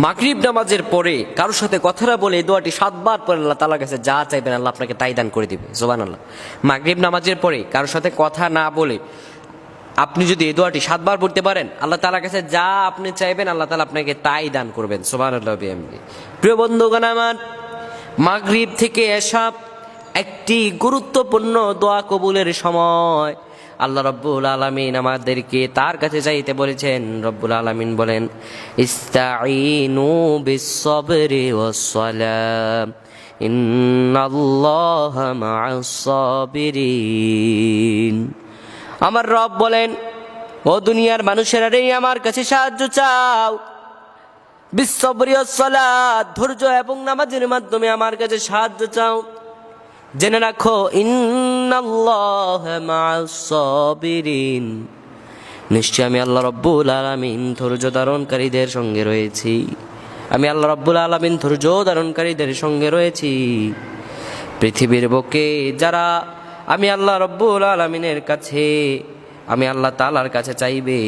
মাগরিব নামাজের পরে কারোর সাথে কথা না বলে এই দোয়াটি 7 বার পরে আল্লাহ তাআলার কাছে যা চাইবেন আল্লাহ আপনাকে তাই দান করে দিবে। সুবহানাল্লাহ। মাগরিব নামাজের পরে কারোর সাথে কথা না বলে আপনি যদি এই দোয়াটি 7 বার পড়তে পারেন আল্লাহ তাআলার কাছে যা আপনি চাইবেন আল্লাহ তাআলা আপনাকে তাই দান করবেন। সুবহানাল্লাহ। প্রিয় বন্ধুগণ আমার, মাগরিব থেকে এশা একটি গুরুত্বপূর্ণ দোয়া কবুলের সময়। আল্লাহ রাব্বুল আলামিন আমাদেরকে তার কাছে যাইতে বলেছেন। রব্বুল আলামিন বলেন, ইস্তাঈনু বিস-সাবরি ওয়াস-সালাম ইন্নাল্লাহা মা'আস-সাবিরিন। আমার রব বলেন, ও দুনিয়ার মানুষেরা রে, আমার কাছে সাহায্য চাও। বিস-সাবরি ওয়াস-সালাত, ধৈর্য এবং নামাজের মাধ্যমে আমার কাছে সাহায্য চাও। জেনে রাখো, ইন্নাল্লাহা মা'আস-সাবিরিন, নিশ্চয় আমি আল্লাহ রাব্বুল আলামিন ধৈর্য ধারণকারীদের সঙ্গে রয়েছি। আমি আল্লাহ রাব্বুল আলামিন ধৈর্য ধারণকারীদের সঙ্গে রয়েছি। পৃথিবীর বুকে যারা আমি আল্লাহ রাব্বুল আলামিনের কাছে, আমি আল্লাহ তাআলার কাছে চাইবে,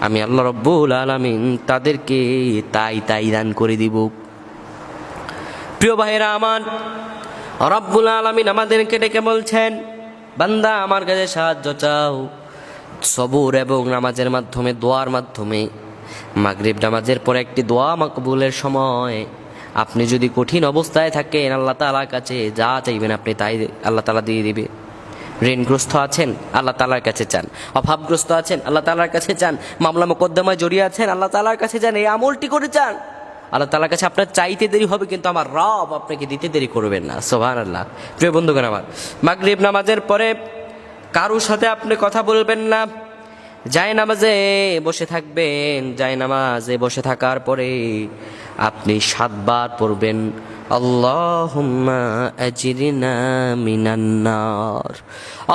আমি আল্লাহ রাব্বুল আলামিন তাদেরকে তাই দান করে দিব। প্রিয় ভাইরা আমার, রব্বুল আলামিন আমাদেরকে ডেকে বলছেন, বান্দা আমার কাছে সাহায্য চাও। সবুর এবং নামাজের মাধ্যমে, দোয়ার মাধ্যমে। মাগরিব নামাজের পরে একটি দোয়া মাকবুলের সময় আপনি যদি কঠিন অবস্থায় থাকেন আল্লাহ তাআলার কাছে যা চাইবেন আপনি তাই আল্লাহ তাআলা দিয়ে দিবে। ঋণগ্রস্ত আছেন আল্লাহ তাআলার কাছে চান, অভাবগ্রস্ত আছেন আল্লাহ তাআলার কাছে চান, মামলা মোকদ্দমায় জড়িয়ে আছেন আল্লাহ তাআলার কাছে চান, এই আমলটি করে চান। আল্লাহ তাআলার কাছে আপনার চাইতে দেরি হবে কিন্তু আমার রব আপনাকে দিতে দেরি করবেন না। সুবহানাল্লাহ। প্রিয় বন্ধুগণ আমার, মাগরিব নামাজের পরে কারোর সাথে আপনি কথা বলবেন না। জায়নামাজে বসে থাকবেন। জায়নামাজে বসে থাকার পরে আপনি 7 বার পড়বেন, আল্লাহুম্মা আজরিনা মিনান নার,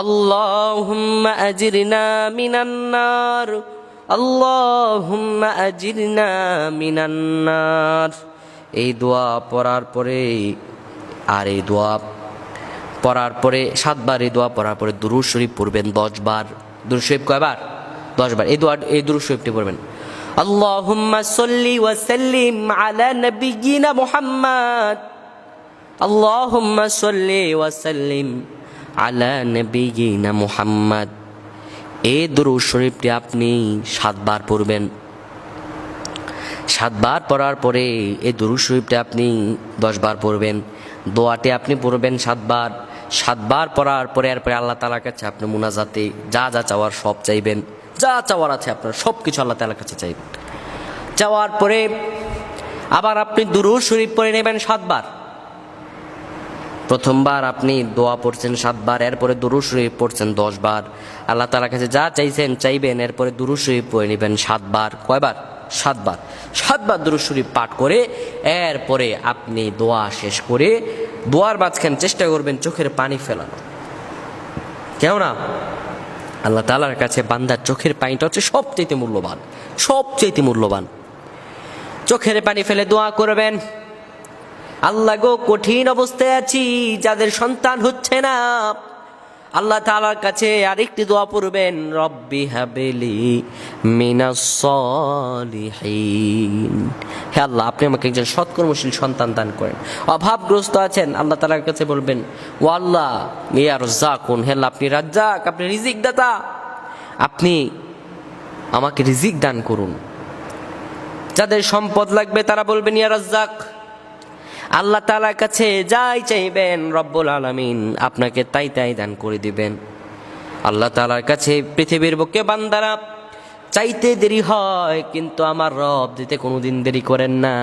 আল্লাহুম্মা আজরিনা মিনান নার, আল্লাহুম্মা আজরিনা মিনান নার। এই দোয়া পড়ার পরে, আর এই দোয়া পড়ার পরে 7 বার, এই দোয়া পড়ার পরে দুরূদ শরীফ পড়বেন 10 বার। দুরূদ শরীফ কয়বার? 10 বার। এই দুরূদ শরীফটি পড়বেন, আল্লাহুম্মা সাল্লি ওয়া সাল্লিম আলা নাবিয়িনা মুহাম্মদ, আল্লাহুম্মা সাল্লি ওয়া সাল্লিম আলা নাবিয়িনা মুহাম্মদ। এই দুরূদ শরীফটি আপনি 7 বার পড়বেন। 7 বার পড়ার পরে এই দুরূদ শরীফটি আপনি 10 বার পড়বেন। দোয়াটি আপনি পড়বেন 7 বার। 7 বার পড়ার পরে এরপরে আল্লাহ তাআলার কাছে আপনি মুনাজাতে যা যা চাওয়ার সব চাইবেন। যা চাওয়ার আছে আপনার সব কিছু আল্লাহ তাআলার কাছে চাইবেন। চাওয়ার পরে আবার আপনি দুরূদ শরীফ পড়ে নেবেন 7 বার। প্রথমবার আপনি দোয়া পড়ছেন 7 বার, এরপরে দুরূদ শরীফ পড়ছেন 10 বার। আল্লাহ তাআলার কাছে যা চাইবেন, এরপরে দুরূদ শরীফ পড়ে নেবেন 7 বার। কয়বার? 7 বার। 7 বার দুরূদ শরীফ পাঠ করে এরপরে আপনি দোয়া শেষ করে দোয়ার মাঝখানে চেষ্টা করবেন চোখের পানি ফেলানো। কেননা আল্লাহ তাআলার কাছে বান্দার চোখের পানিটা হচ্ছে সবচেয়ে মূল্যবান, সবচেয়ে মূল্যবান। চোখের পানি ফেলে দোয়া করবেন, আল্লাহ গো, কঠিন অবস্থায় আছি, যাদের সন্তান হচ্ছে না, আল্লাহ তাআলার কাছে আরেকটি দোয়া পড়বেন, রব্বি হাবলি মিনাস সলিহিন। হে আল্লাহ, আপনি আমাকে একজন সৎকর্মশীল সন্তান দান করেন। অভাবগ্রস্ত আছেন, আল্লাহ তাআলার কাছে বলবেন, ও আল্লাহ ইয়া রাজ্জাকুন, হে আল্লাহ আপনি রাজ্জাক, আপনি রিজিক দাতা, আপনি আমাকে রিজিক দান করুন। যাদের সম্পদ লাগবে তারা বলবেন ইয়া রাজ্জাক। আল্লাহ তাআলার কাছে যাই চাইবেন রব্বুল আলামিন আপনাকে তাই দান করে দিবেন। আল্লাহ তাআলার কাছে পৃথিবীর বুকে বান্দারা চাইতে দেরি হয় কিন্তু আমার রব দিতে কোনোদিন দেরি করেন না।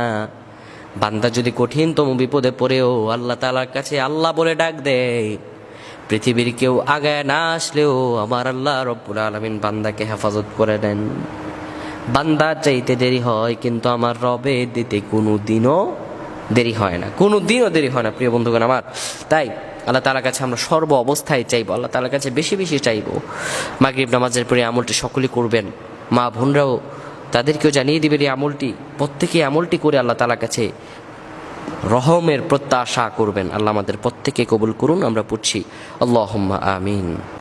বান্দা যদি কঠিনতম বিপদে পড়েও আল্লাহ তাআলার কাছে আল্লাহ বলে ডাক দেয়, পৃথিবীর কেউ আগায় না আসলেও আমার আল্লাহ রব্বুল আলামিন বান্দাকে হেফাজত করে দেন। বান্দা চাইতে দেরি হয় কিন্তু আমার রবে দিতে কোনোদিনও দেরি হয় না, কোনোদিনও দেরি হয় না। প্রিয় বন্ধুগণ আমার, তাই আল্লাহ তাআলার কাছে আমরা সর্ব অবস্থায় চাইবো, আল্লাহ তাআলার কাছে বেশি বেশি চাইবো। মাগরিব নামাজের পরে আমলটি সকলেই করবেন। মা বোনরাও তাদেরকেও জানিয়ে দিবেন এই আমলটি, প্রত্যেকে আমলটি করে আল্লাহ তাআলার কাছে রহমের প্রত্যাশা করবেন। আল্লাহ আমাদের প্রত্যেকে কবুল করুন। আমরা পড়ছি আল্লাহুম্মা আমিন।